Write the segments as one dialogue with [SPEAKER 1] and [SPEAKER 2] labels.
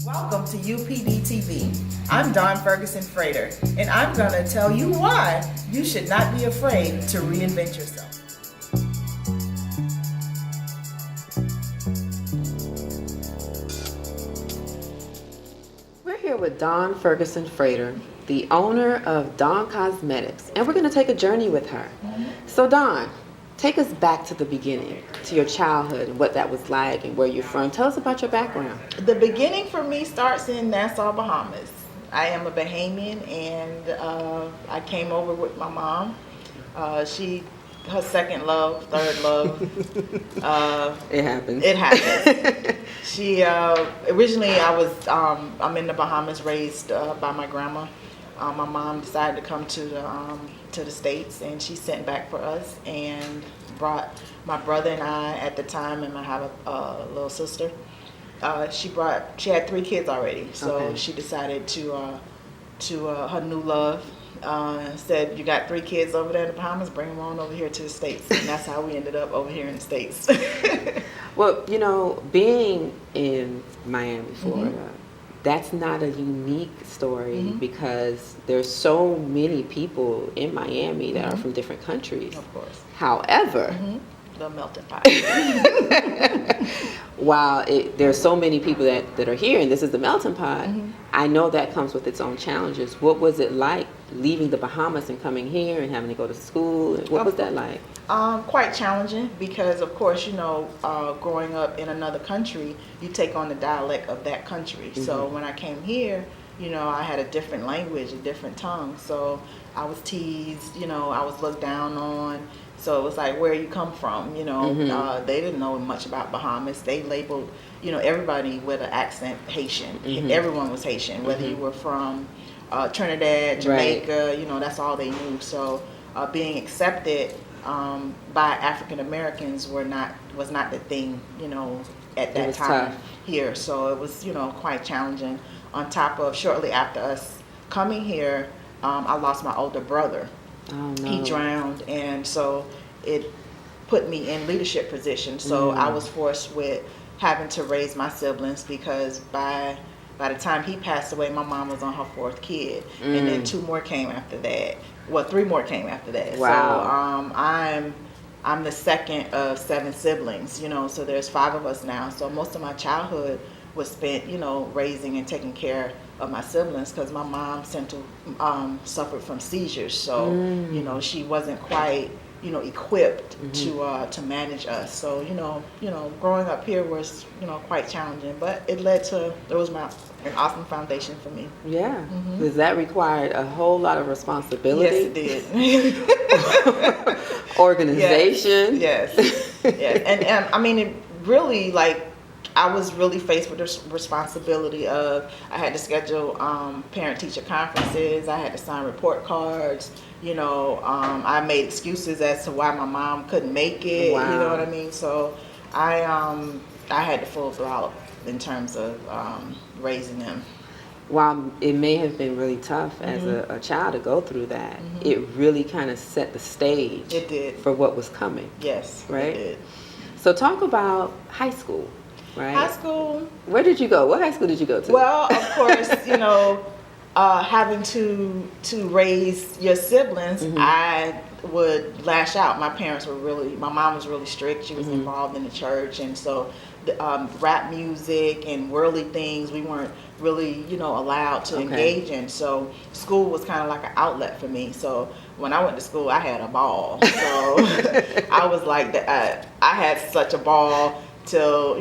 [SPEAKER 1] Welcome to UPDTV. I'm Dawn Ferguson-Frater, and I'm going to tell you why you should not be afraid to reinvent yourself.
[SPEAKER 2] We're here with Dawn Ferguson-Frater, the owner of Dawn Cosmetics, and we're going to take a journey with her. So Dawn, take us back to the beginning, to your childhood and what that was like and where you're from. Tell us about your background.
[SPEAKER 1] The beginning for me starts in Nassau, Bahamas. I am a Bahamian, and I came over with my mom. Her second love, third love.
[SPEAKER 2] It happens.
[SPEAKER 1] It happens. She originally I'm in the Bahamas, raised by my grandma. My mom decided to come to the States, and she sent back for us and brought my brother and I at the time, and I have a little sister. She had 3 kids already, so
[SPEAKER 2] Okay.
[SPEAKER 1] she decided to her new love said, "You got 3 kids over there in the Bahamas, bring them on over here to the States," and that's how we ended up over here in the States.
[SPEAKER 2] Well, you know, being in Miami, Florida, that's not a unique story because there's so many people in Miami that are from different countries.
[SPEAKER 1] Of course.
[SPEAKER 2] However,
[SPEAKER 1] The melting pot.
[SPEAKER 2] while there's so many people that are here and this is the melting pot, I know that comes with its own challenges. What was it like leaving the Bahamas and coming here and having to go to school? What was that like?
[SPEAKER 1] Quite challenging because, of course, growing up in another country, you take on the dialect of that country. So when I came here, I had a different language, a different tongue. So I was teased, I was looked down on. So it was like, where you come from, they didn't know much about Bahamas. They labeled, everybody with an accent Haitian. Everyone was Haitian, whether you were from Trinidad, Jamaica, that's all they knew. So being accepted by African Americans was not the thing, at that time here. So it was, quite challenging. On top of shortly after us coming here, I lost my older brother.
[SPEAKER 2] Oh, no.
[SPEAKER 1] He drowned, and so it put me in leadership position. So I was forced with having to raise my siblings because by the time he passed away, my mom was on her 4th kid, and then 2 more came after that. Well, 3 more came after that.
[SPEAKER 2] Wow.
[SPEAKER 1] So I'm the second of 7 siblings. So there's 5 of us now. So most of my childhood was spent, raising and taking care of my siblings because my mom suffered from seizures. So, she wasn't quite, equipped to manage us. So, growing up here was, quite challenging, but it was an awesome foundation for me.
[SPEAKER 2] Yeah, because that required a whole lot of responsibility.
[SPEAKER 1] Yes, it did.
[SPEAKER 2] Organization.
[SPEAKER 1] Yes. And I mean, it really, I was really faced with the responsibility of, I had to schedule parent-teacher conferences, I had to sign report cards, I made excuses as to why my mom couldn't make it,
[SPEAKER 2] Wow.
[SPEAKER 1] You know what I mean? So I had to full throttle in terms of raising them.
[SPEAKER 2] While it may have been really tough as a child to go through that, it really kind of set the stage
[SPEAKER 1] It did.
[SPEAKER 2] for what was coming.
[SPEAKER 1] Yes,
[SPEAKER 2] Right?
[SPEAKER 1] it did.
[SPEAKER 2] So talk about high school, right?
[SPEAKER 1] High school.
[SPEAKER 2] Where did you go? What high school did you go to?
[SPEAKER 1] Well, of course, having to raise your siblings, I would lash out. My mom was really strict. She was involved in the church, and so rap music and worldly things we weren't really, allowed to engage in. So school was kind of like an outlet for me. So when I went to school, I had a ball. So I was like, I had such a ball till,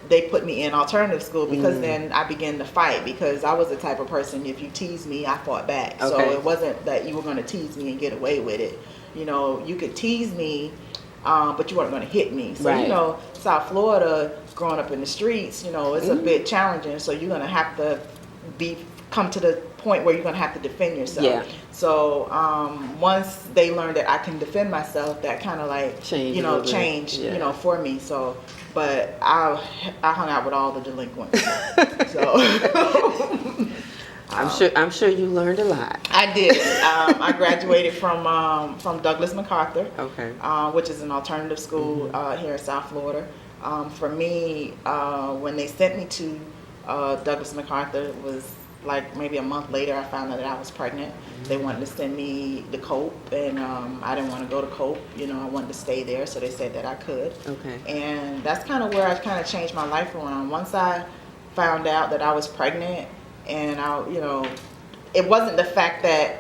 [SPEAKER 1] they put me in alternative school because then I began to fight because I was the type of person, if you teased me, I fought back. So it wasn't that you were going to tease me and get away with it. You could tease me, but you weren't going to hit me. So, South Florida, growing up in the streets, it's a bit challenging. So you're going to have to come to the point where you're going to have to defend yourself.
[SPEAKER 2] Yeah.
[SPEAKER 1] So once they learned that I can defend myself, that kind of changed, for me. So, but I hung out with all the delinquents. So
[SPEAKER 2] I'm sure you learned a lot.
[SPEAKER 1] I did. I graduated from Douglas MacArthur, which is an alternative school here in South Florida. For me, when they sent me to Douglas MacArthur was like maybe a month later, I found out that I was pregnant. They wanted to send me to Cope, and I didn't want to go to Cope. You know, I wanted to stay there, so they said that I could.
[SPEAKER 2] Okay.
[SPEAKER 1] And that's kind of where I kind of changed my life around. Once I found out that I was pregnant, and you know, it wasn't the fact that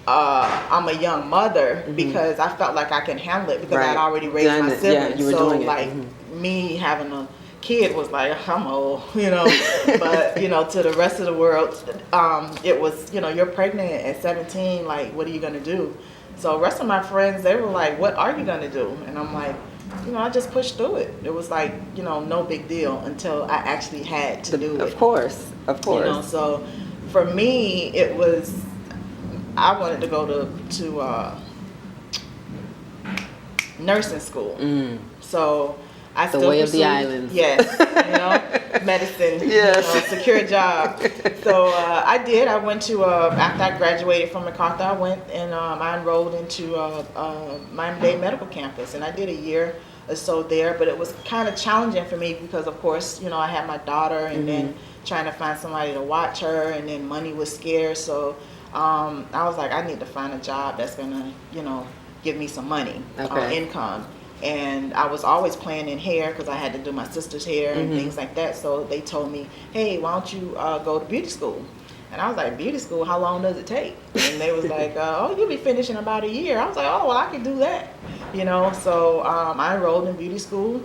[SPEAKER 1] I'm a young mother, because I felt like I can handle it because
[SPEAKER 2] Right.
[SPEAKER 1] I'd already raised my siblings.
[SPEAKER 2] Yeah, you were
[SPEAKER 1] so
[SPEAKER 2] doing it.
[SPEAKER 1] like me having a kid was like, I'm old, you know. But you know, to the rest of the world, it was, you know, you're pregnant at 17, like what are you gonna do? So the rest of my friends, they were like, what are you gonna do? And I'm like, you know, I just pushed through it. It was like, you know, no big deal until I actually had to do it.
[SPEAKER 2] Of course.
[SPEAKER 1] You know, so for me, it was, I wanted to go to nursing school. So I
[SPEAKER 2] The
[SPEAKER 1] still
[SPEAKER 2] way of the
[SPEAKER 1] pursued-
[SPEAKER 2] islands.
[SPEAKER 1] Yes, you know, medicine.
[SPEAKER 2] Yes.
[SPEAKER 1] You know, secure a job. So I did. I went to after I graduated from MacArthur, I went and I enrolled into Miami-Dade Medical Campus, and I did a year or so there. But it was kind of challenging for me because, of course, you know, I had my daughter, and then trying to find somebody to watch her, and then money was scarce. So I was like, I need to find a job that's gonna, you know, give me some money, income. And I was always playing in hair because I had to do my sister's hair and things like that. So they told me, hey, why don't you go to beauty school? And I was like, beauty school, how long does it take? And they was like, oh, you'll be finished in about a year. I was like, oh, well, I can do that. You know, so I enrolled in beauty school.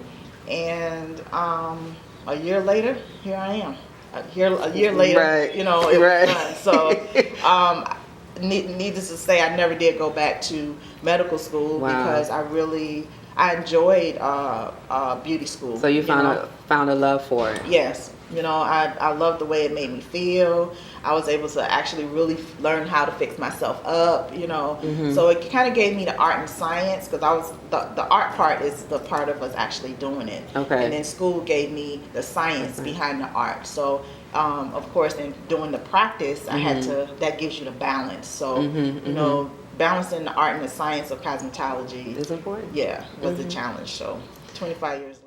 [SPEAKER 1] And a year later, here I am. A year later,
[SPEAKER 2] Right.
[SPEAKER 1] you know, it
[SPEAKER 2] Right.
[SPEAKER 1] was done. So needless to say, I never did go back to medical school because I enjoyed beauty school.
[SPEAKER 2] So you found a love for it.
[SPEAKER 1] Yes. You know, I loved the way it made me feel. I was able to actually really learn how to fix myself up, you know. So it kind of gave me the art and science, because the art part is the part of us actually doing it.
[SPEAKER 2] Okay.
[SPEAKER 1] And then school gave me the science behind the art. So of course, in doing the practice, I had to, that gives you the balance. So, you know, balancing the art and the science of cosmetology
[SPEAKER 2] It's important.
[SPEAKER 1] was the challenge. So 25 years later.